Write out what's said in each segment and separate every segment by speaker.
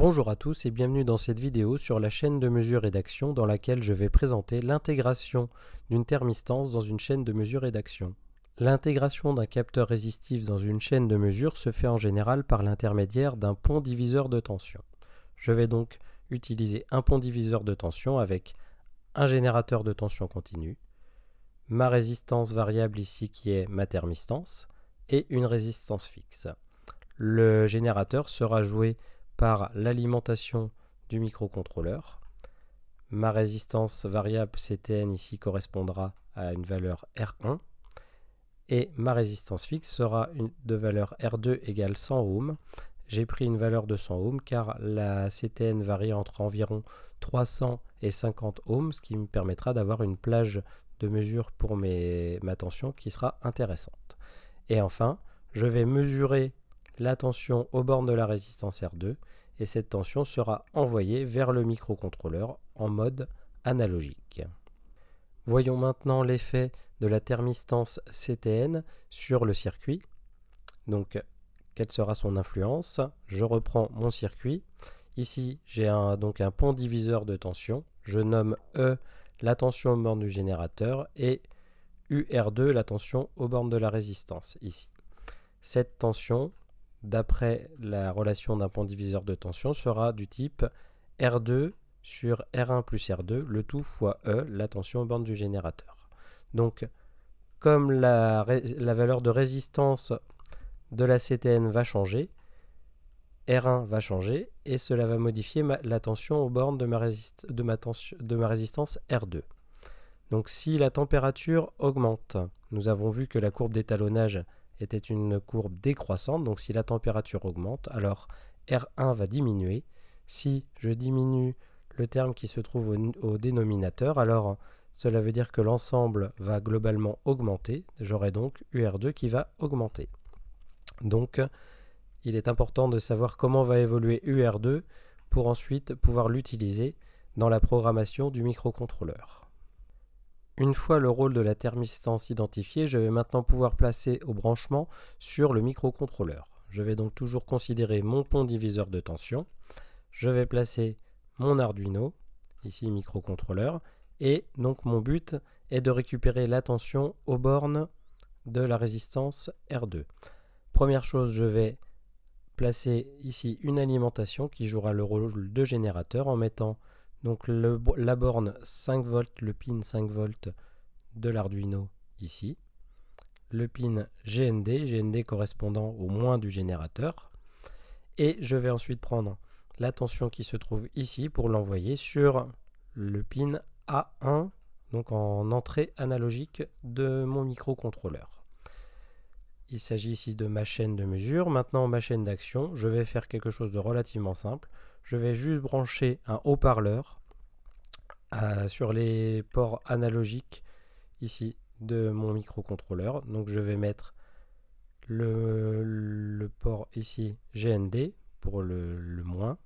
Speaker 1: Bonjour à tous et bienvenue dans cette vidéo sur la chaîne de mesure et d'action dans laquelle je vais présenter l'intégration d'une thermistance dans une chaîne de mesure et d'action. L'intégration d'un capteur résistif dans une chaîne de mesure se fait en général par l'intermédiaire d'un pont diviseur de tension. Je vais donc utiliser un pont diviseur de tension avec un générateur de tension continue, ma résistance variable ici qui est ma thermistance et une résistance fixe. Le générateur sera joué par l'alimentation du microcontrôleur. Ma résistance variable CTN ici correspondra à une valeur R1 et ma résistance fixe sera de valeur R2 égale 100 ohms. J'ai pris une valeur de 100 ohms car la CTN varie entre environ 300 et 50 ohms, ce qui me permettra d'avoir une plage de mesure pour ma tension qui sera intéressante. Et enfin, je vais mesurer la tension aux bornes de la résistance R2 et cette tension sera envoyée vers le microcontrôleur en mode analogique. Voyons maintenant l'effet de la thermistance CTN sur le circuit. Donc, quelle sera son influence? Je reprends mon circuit. Ici, j'ai donc un pont diviseur de tension. Je nomme E la tension aux bornes du générateur et UR2 la tension aux bornes de la résistance ici. Cette tension, d'après la relation d'un pont diviseur de tension, sera du type R2 sur R1 plus R2, le tout fois E, la tension aux bornes du générateur. Donc, comme la valeur de résistance de la CTN va changer, R1 va changer et cela va modifier la tension aux bornes de ma résistance R2. Donc si la température augmente, nous avons vu que la courbe d'étalonnage était une courbe décroissante, donc si la température augmente, alors R1 va diminuer. Si je diminue le terme qui se trouve au dénominateur, alors cela veut dire que l'ensemble va globalement augmenter. J'aurai donc UR2 qui va augmenter. Donc il est important de savoir comment va évoluer UR2 pour ensuite pouvoir l'utiliser dans la programmation du microcontrôleur. Une fois le rôle de la thermistance identifié, je vais maintenant pouvoir placer au branchement sur le microcontrôleur. Je vais donc toujours considérer mon pont diviseur de tension. Je vais placer mon Arduino, ici microcontrôleur, et donc mon but est de récupérer la tension aux bornes de la résistance R2. Première chose, je vais placer ici une alimentation qui jouera le rôle de générateur en mettant donc la borne 5 volts, le pin 5 volts de l'Arduino ici, le pin GND correspondant au moins du générateur, et je vais ensuite prendre la tension qui se trouve ici pour l'envoyer sur le pin A1, donc en entrée analogique de mon microcontrôleur. Il s'agit ici de ma chaîne de mesure. Maintenant, ma chaîne d'action, je vais faire quelque chose de relativement simple. Je vais juste brancher un haut-parleur sur les ports analogiques ici de mon microcontrôleur. Donc je vais mettre le port ici GND pour le moins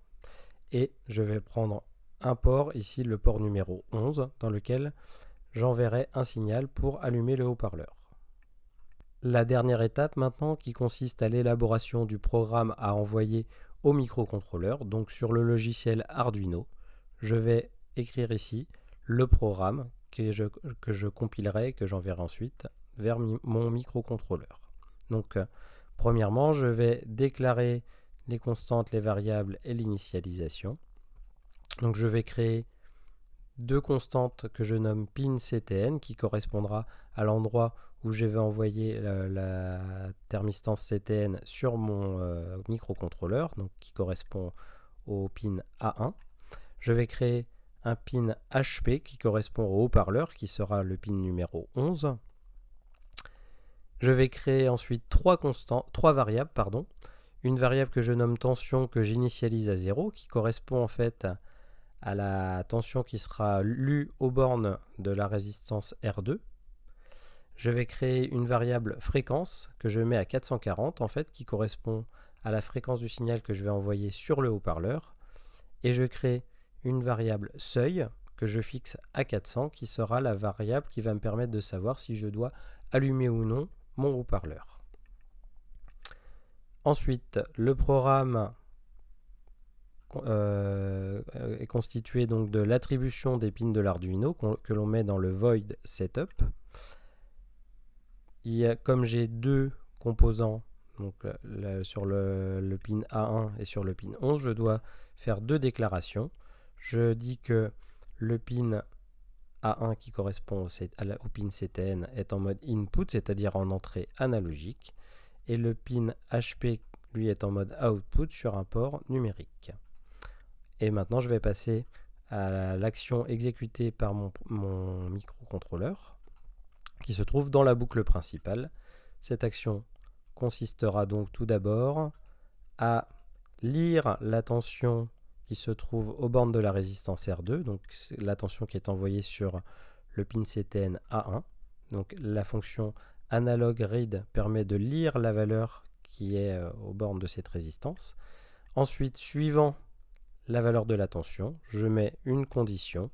Speaker 1: et je vais prendre un port ici, le port numéro 11, dans lequel j'enverrai un signal pour allumer le haut-parleur. La dernière étape maintenant qui consiste à l'élaboration du programme à envoyer au microcontrôleur, donc sur le logiciel Arduino, je vais écrire ici le programme que je compilerai et que j'enverrai ensuite vers mon microcontrôleur. Donc premièrement, je vais déclarer les constantes, les variables et l'initialisation. Donc je vais créer deux constantes que je nomme pin CTN qui correspondra à l'endroit où je vais envoyer la thermistance CTN sur mon microcontrôleur, donc qui correspond au pin A1. Je vais créer un pin HP qui correspond au haut-parleur qui sera le pin numéro 11. Je vais créer ensuite trois variables. Une variable que je nomme tension que j'initialise à 0 qui correspond en fait à la tension qui sera lue aux bornes de la résistance R2. Je vais créer une variable fréquence que je mets à 440 en fait qui correspond à la fréquence du signal que je vais envoyer sur le haut-parleur. Et je crée une variable seuil que je fixe à 400 qui sera la variable qui va me permettre de savoir si je dois allumer ou non mon haut-parleur. Ensuite, le programme est constitué donc de l'attribution des pins de l'Arduino que l'on met dans le void setup. Comme j'ai deux composants donc, sur le pin A1 et sur le pin 11, je dois faire deux déclarations. Je dis que le pin A1 qui correspond au pin CTN est en mode input, c'est-à-dire en entrée analogique, et le pin HP lui est en mode output sur un port numérique. Et maintenant je vais passer à l'action exécutée par mon microcontrôleur qui se trouve dans la boucle principale. Cette action consistera donc tout d'abord à lire la tension qui se trouve aux bornes de la résistance R2, donc la tension qui est envoyée sur le pin CTN A1. Donc la fonction analog read permet de lire la valeur qui est aux bornes de cette résistance. Ensuite, suivant la valeur de la tension, je mets une condition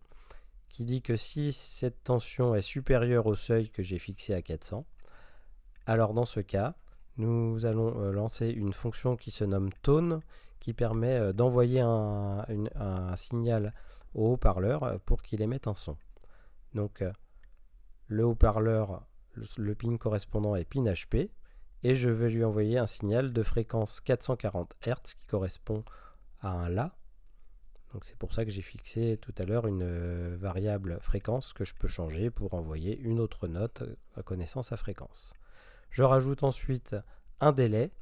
Speaker 1: qui dit que si cette tension est supérieure au seuil que j'ai fixé à 400, alors dans ce cas, nous allons lancer une fonction qui se nomme tone, qui permet d'envoyer un signal au haut-parleur pour qu'il émette un son. Donc le haut-parleur, le pin correspondant est pin HP, et je vais lui envoyer un signal de fréquence 440 Hz qui correspond à un La. Donc c'est pour ça que j'ai fixé tout à l'heure une variable fréquence que je peux changer pour envoyer une autre note connaissant sa fréquence. Je rajoute ensuite un délai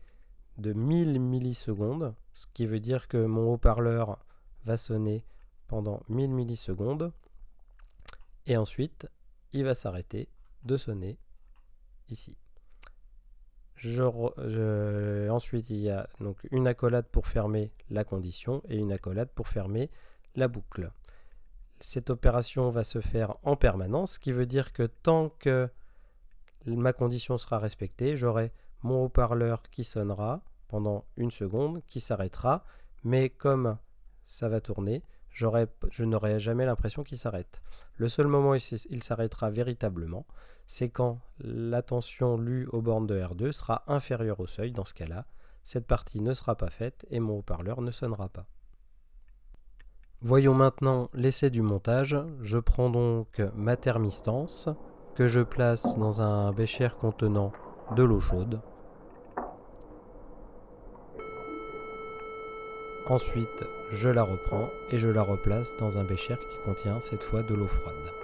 Speaker 1: de 1000 millisecondes, ce qui veut dire que mon haut-parleur va sonner pendant 1000 millisecondes et ensuite il va s'arrêter de sonner ici. Ensuite, il y a donc une accolade pour fermer la condition et une accolade pour fermer la boucle. Cette opération va se faire en permanence, ce qui veut dire que tant que ma condition sera respectée, j'aurai mon haut-parleur qui sonnera pendant une seconde, qui s'arrêtera, mais comme ça va tourner, je n'aurai jamais l'impression qu'il s'arrête. Le seul moment où il s'arrêtera véritablement, c'est quand la tension lue aux bornes de R2 sera inférieure au seuil. Dans ce cas-là, cette partie ne sera pas faite et mon haut-parleur ne sonnera pas. Voyons maintenant l'essai du montage. Je prends donc ma thermistance que je place dans un bécher contenant de l'eau chaude. Ensuite, je la reprends et je la replace dans un bécher qui contient cette fois de l'eau froide.